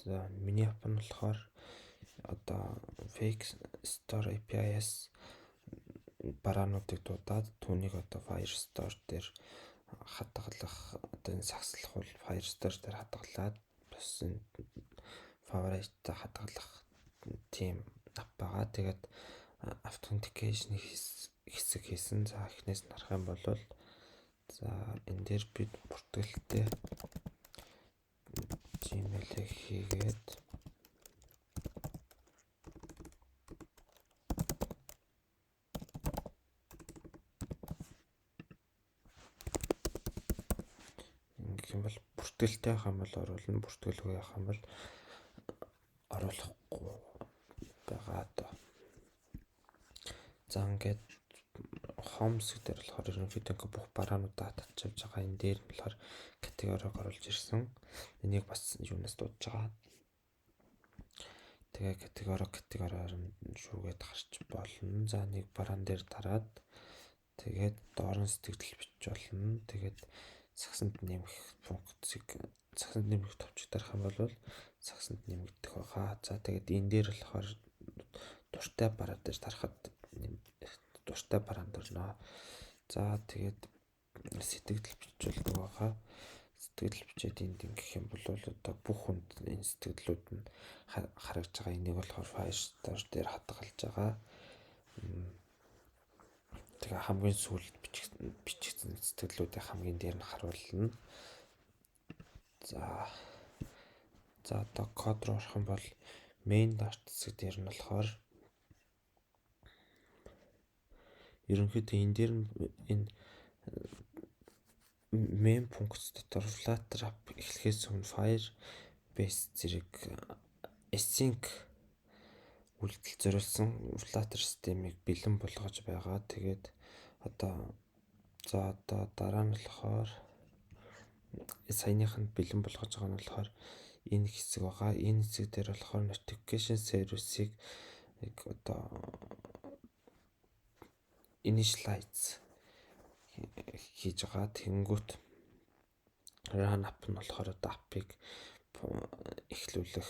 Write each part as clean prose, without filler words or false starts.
За миний app нь болохоор одоо fake store API-аас бараануудыг дуудаад түүнийг одоо Firestore дээр хадгалах, одоо энэ сагслах бол Firestore дээр хадгалаад бас энэ favorite хадгалах тийм app байгаа. Тэгээд authentication хэсэг хийсэн. За эхнээс нь харах юм бол за энэ дээр бид бүртгэлтэй Gmail-ийг хийгээд ингэх юм бол бүртгэлтэй авах юм бол оруулна, бүртгэлгүй авах юм бол оруулахгүй байгаа даа. За ингээд home хэсэг дээр болохоор ерөнхийдөө бүх бараануудаа татчих явж байгаа. Энэ дээр нь болохоор категориг оруулж ирсэн. Энийг бас юунаас дуудаж байгаа. Тэгээ категориор нь шүүгээд харж болно. За нэг бараан дээр дараад тэгээд доор нь сэтгэл бичиж болно. Тэгээд сагсанд нэмэх функцийг сагсанд нэмэх товчиг дарах юм бол сагсанд нэмэгдэх байгаа. За тэгээд энэ дээр болохоор дуртай бараа дээр дарахад дуртай бараанд орно. За тэгээд сэтгэл бичиж байгаа. Сэтгэл бичээд энд ингэх юм бол одоо бүх хүнд энэ сэтгэлүүд нь харагдж байгаа. Энийг болохоор Firestore дээр хадгалж байгаа. Тэгээ хамгийн сүүлд бичигдсэн сэтгэлүүдийн хамгийн дээр нь харуулна. За одоо код руу орох юм бол main dart хэсэг дээр нь болохоор ерөнхийдөө энэ дээр энэ main функц дотор Flutter app эхлэхээс өмнө Firebase зэрэг async үйлдэл зориулсан Flutter системийг бэлэн болгож байгаа. Тэгээд одоо дараа нь болохоор саяныханд бэлэн болгож байгаа нь болохоор энэ хэсэг байгаа. Энэ хэсэг дээр болохоор notification service-ийг одоо initialize хийж байгаа. Тэнгүүт run app нь болохоор одоо app-ыг эхлүүлэх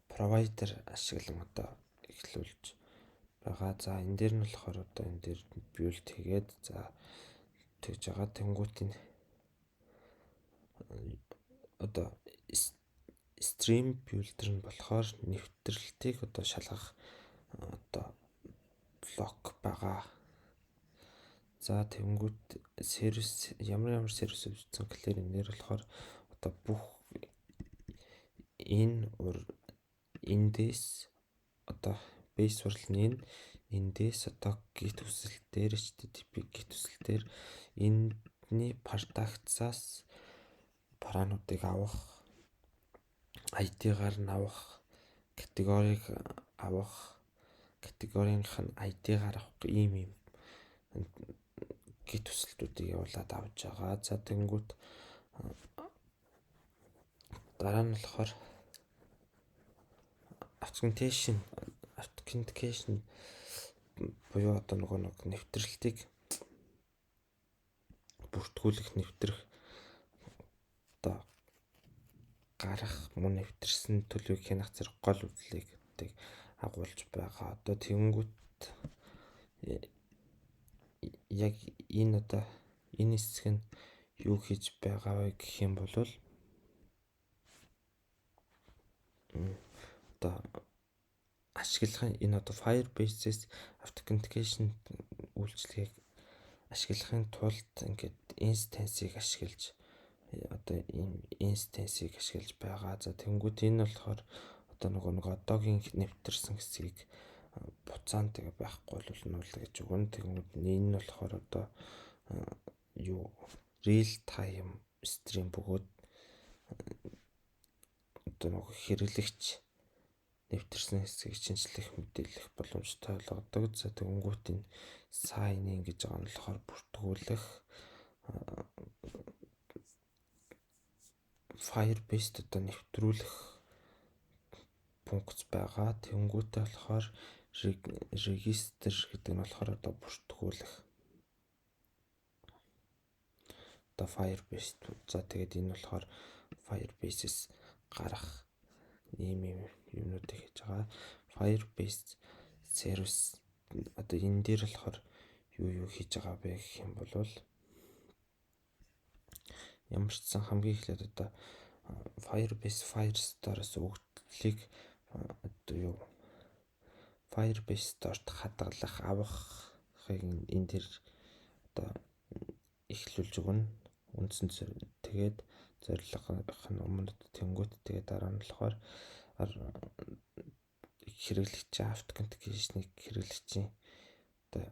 provider ашиглан одоо эхлүүлж байгаа. За энэ дээр нь болохоор одоо энэ дээр build хийгээд за тэгж байгаа. Тэнгүүт энэ одоо stream builder нь болохоор нэвтрэлтийг одоо шалгах одоо блок байгаа. За тэнгүүт сервис ямар сервис үүсгэн гэхээр энэ нэр болохоор одоо бүх эндээс одоо base сурлын эндээс одоо git хүсэл дээр http git хүсэл дээр энэний product-аас бараануудыг авах, ID-гаар нь авах, категориг авах, категорийнх нь ID-гаар авах ийм git төсөлтүүдийг явуулаад авч байгаа. За тэнгүүт дараа нь болохоор authentication буюу одоо нэг нэвтрэлтийг бүртгүүлэх, нэвтрэх одоо гарах мөн нэвтрсэн төлөвийг хянах зэрэг гол үйлдэлийг агуулж байгаа. Одоо тэнгүүт яг энэ хэсэг нь юу хийж байгаа вэ гэх юм бол одоо ашиглахын энэ одоо Firebase-с authentication үйлчилгээг ашиглахын тулд ингээд instance-ийг ашиглаж одоо энэ instance-ийг ашиглаж байгаа. За тэнгүүт энэ болохоор одоо нөгөө одоогийн нэвтэрсэн хэсгийг буцаан тэгээ байхгүй бол нүүл гэж өгөн. Тэгмэд энэ нь болохоор одоо real time stream бөгөөд одоо нөгөө хэрэглэгч нэвтэрсэн хэсгийг шинжлэх мэдээлэх боломжтой болгодог. За тэнгүүт энэ sign-in гэж байгаа нь болохоор бүртгүүлэх Firebase одоо нэвтрүүлэх функц байгаа. Тэнгүүтээ болохоор register гэдэг нь болохоор одоо бүртгүүлэх одоо Firebase. За тэгээд энэ болохоор Firebase-с гарах ийм юмнуудыг хийж байгаа. Firebase сервис одоо энэ дээр болохоор юу хийж байгаа бэ гэх юм бол ямар ч сан хамгийн эхлээд одоо Firebase Firestore-оос өгдлийг одоо Firebase Store-т хадгалах авахыг энэ дээр одоо эхлүүлж өгнө. Үндсэн тэгээд зорилго нь өмнөд тэнгуут тэгээд дараа нь болохоор хэрэглэгчийн автентикейшнийг хэрэглэгчийн одоо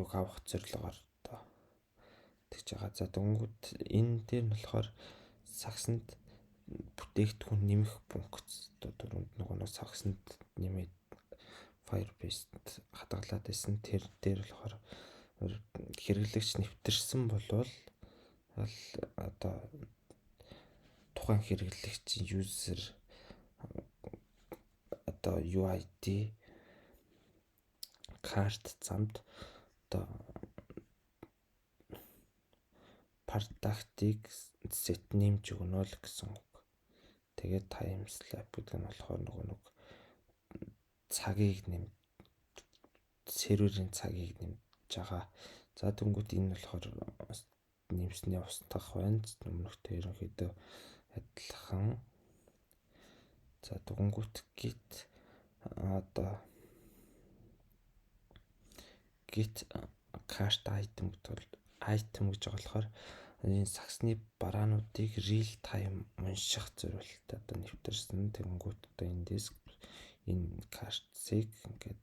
юг авах зорилгоор одоо тэгж байгаа. За тэнгуут энэ дээр нь болохоор сагсанд бүтээгдэхүүн нэмэх функц одоо түрүүнд нөгөө сагсанд нэмээд Firebase-д хадгалаад байсан. Тэр дээр болохоор хэрэглэгч нэвтэрсэн болвол одоо тухайн хэрэглэгчийн user одоо UID карт замд одоо продуктыг set нэмж өгнө л гэсэн үг. Тэгээд time slab гэдэг нь болохоор нөгөө цагийг серверийн цагийг нэмж байгаа. За тэнгуут энэ болохоор нэмсний устгах байна. Өмнөхтэй ерөнхийдөө адилхан. За тэнгуут git одоо git cart item гэж байгаа болохоор энэ сагсны бараануудыг real time унших зорилттой одоо нэвтэрсэн. Тэнгуут одоо энэ диск энэ картыг ингээд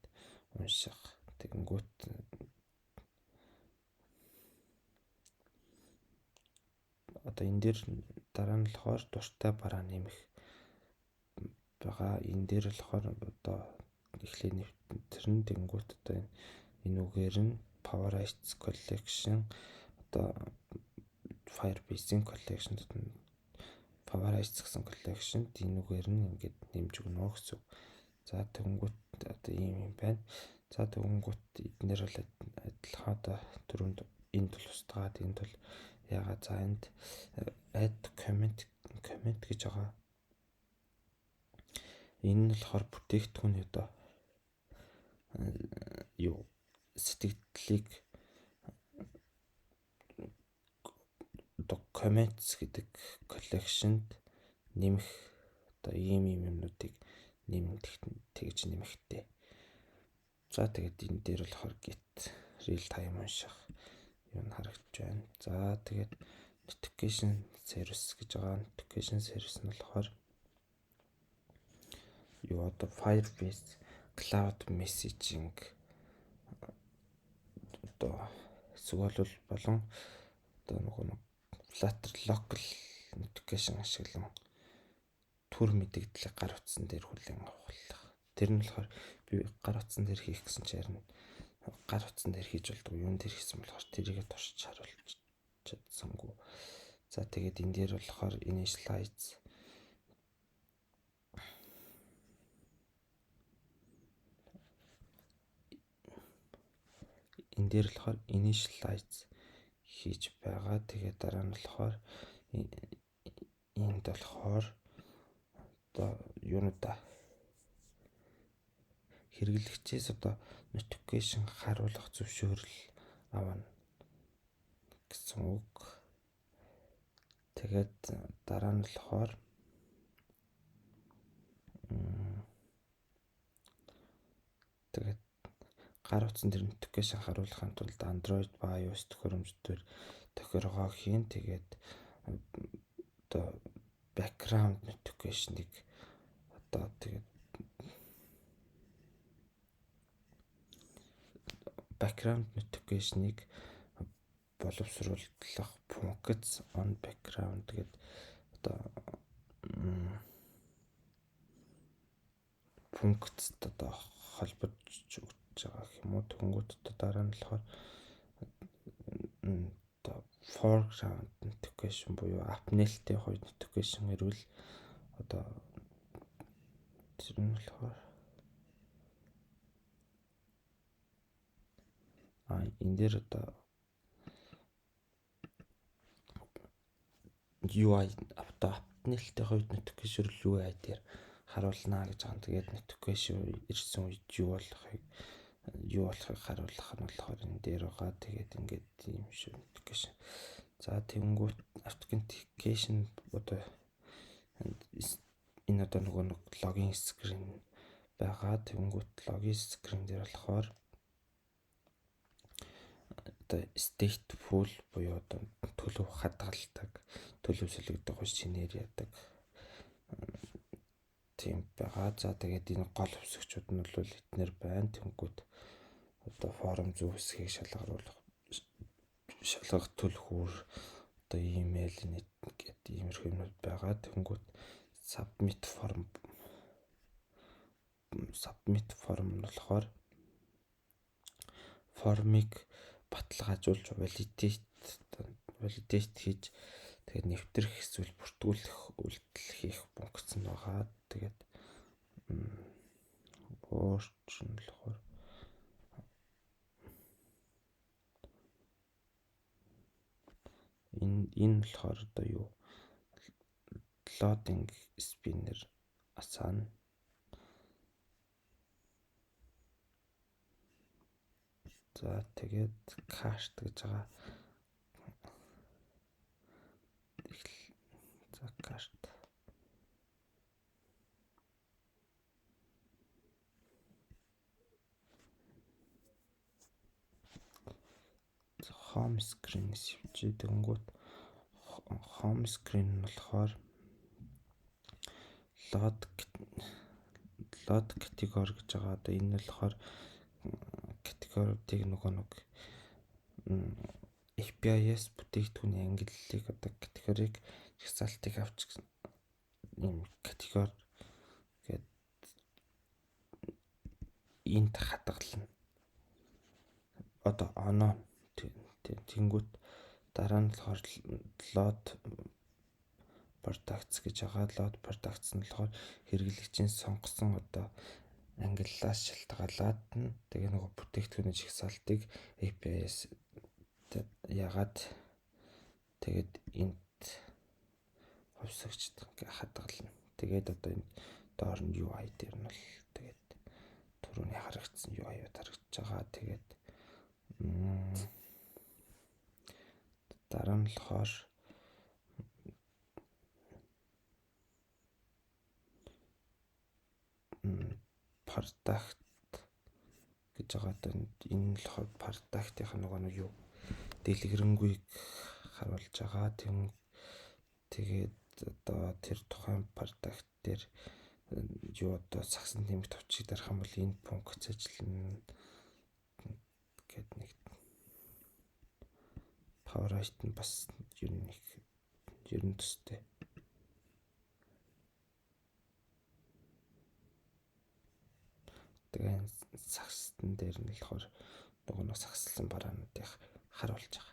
унших. Тэнгуут одоо энэ дээр дараа нь болохоор дуртай бараа нэмэх байгаа. Энэ дээр болохоор одоо эхлээд нэвтэрнэ. Тэнгуут одоо энэ үгээр нь Power Rights Collection одоо Firebase-ийн collection Power Rights гэсэн collection энэ үгээр нь ингээд нэмж өгнө гэсэн. За тэнгуут одоо ийм юм байна. За тэнгуут эднэр бол адилхан одоо түрүүнд энэ тул устгаад энэ тул яагаад за энд add comment гэж байгаа. Энэ нь болохоор бүтээгдэхүүний одоо сэтгэлдлийг одоо comments гэдэг collection-д нэмэх одоо ийм юмнуудыг тэгж нэмэхтэй. За тэгээд энэ дээр болохоор git real time унших юм харагдаж байна. За тэгээд notification service гэж байгаа. Notification service нь болохоор одоо Firebase cloud messaging одоо эсвэл болон одоо нөгөө Flutter local notification ашиглан төр мэдээллийг гар утсан дээр хүлээн авах. Тэр нь болохоор би гар утсан дээр хийх гэсэн чинь гар утсан дээр хийж болдог. Юун дээр хийсэн болохоор тэрийгэ туршиж харуулж чадсангүй. За тэгээд энэ дээр болохоор initialize хийж байгаа. Тэгээд дараа нь болохоор энд болохоор одоо юунуудаа хэрэглэгчээс одоо notification харуулах зөвшөөрөл авна гэсэн үг. Тэгээд дараа нь болохоор тэгээд гар утсан дээр notification харуулахын тулд Android ба iOS төхөөрөмжтөр тохиргоо хийн. Тэгээд одоо background notification-ыг одоо тэгээд background notification-ыг боловсруулах функц on background гэдэг одоо функцд одоо холбож өгч байгаа юм уу. Тэнгуут одоо дараа нь болохоор одоо foreground notification буюу app нээлттэй хоёр notification ирвэл одоо тэр нь болохоор энэ дээр одоо UI одоо апнэлтэй хувьд notification юу яа дээр харуулнаа гэж байгаа. Тэгээд notification ирсэн үед юу болохыг харуулах нь болохоор энэ дээр байгаа. Тэгээд ингээд ийм шүү notification. За тэнгуут authentication одоо энэ одоо нөгөө нэг логин скрин байгаа. Тэнгуут логин скрин дээр болохоор одоо stateful буюу одоо төлөв хадгалдаг, төлөв солигдох шинээр яадаг тийм байгаа. За тэгээд энэ гол хэсэгчүүд нь бол эднэр байна. Тэнгүүд одоо форум зөв хэсгийг шалгах төлхүүр одоо имэйл нэт гэдэг иймэрхүү юмуд байгаа. Тэнгүүд submit form нь болохоор формыг баталгаажуулж validate хийж тэгээд нэвтрэх эсвэл бүртгүүлэх үйлдэл хийх функц нь байгаа. Тэгээд өөрчлөн болохоор энэ болохоор одоо юу loading spinner асаана. За тэгээд cached гэж байгаа. За cached. Home screen-ээс явчих. Тэнгүүт home screen нь болохоор load category гэж байгаа. Одоо энэ нь болохоор категоридыг нөгөө API-с бүтээгдэхүүний ангиллыг одоо категориг жагсаалтыг авч ийм категори гэдэг энд хадгална. Одоо оноо тэнгүүт дараа нь болохоор load products гэж байгаа. Load products нь болохоор хэрэглэгчийн сонгосон одоо ангиллаас шалтгаалаад нь тэгээ нөгөө бүтээгдэхүүний жагсаалтыг API-с ягаад тэгээд энд хувьсагчд хадгална. Тэгээд одоо энэ доор нь UI дээр нь бол тэгээд түрүүний харагдсан UI-ууд харагдаж байгаа. Тэгээд дараа нь болохоор product гэж байгаа. Одоо энэ нь болохоор product-ийн нөгөө нэг юу дэлгэрэнгүй харуулж байгаа. Тэгээд одоо тэр тухайн product дээр юу одоо сагсан нэмэлт товчийг дарах юм бол энэ функц ажиллана гэд нэг PowerPoint нь бас ер нь төстэй. Тэгээд сагсан дээр нь болохоор нөгөө сагсалсан бараануудыг харуулж байгаа.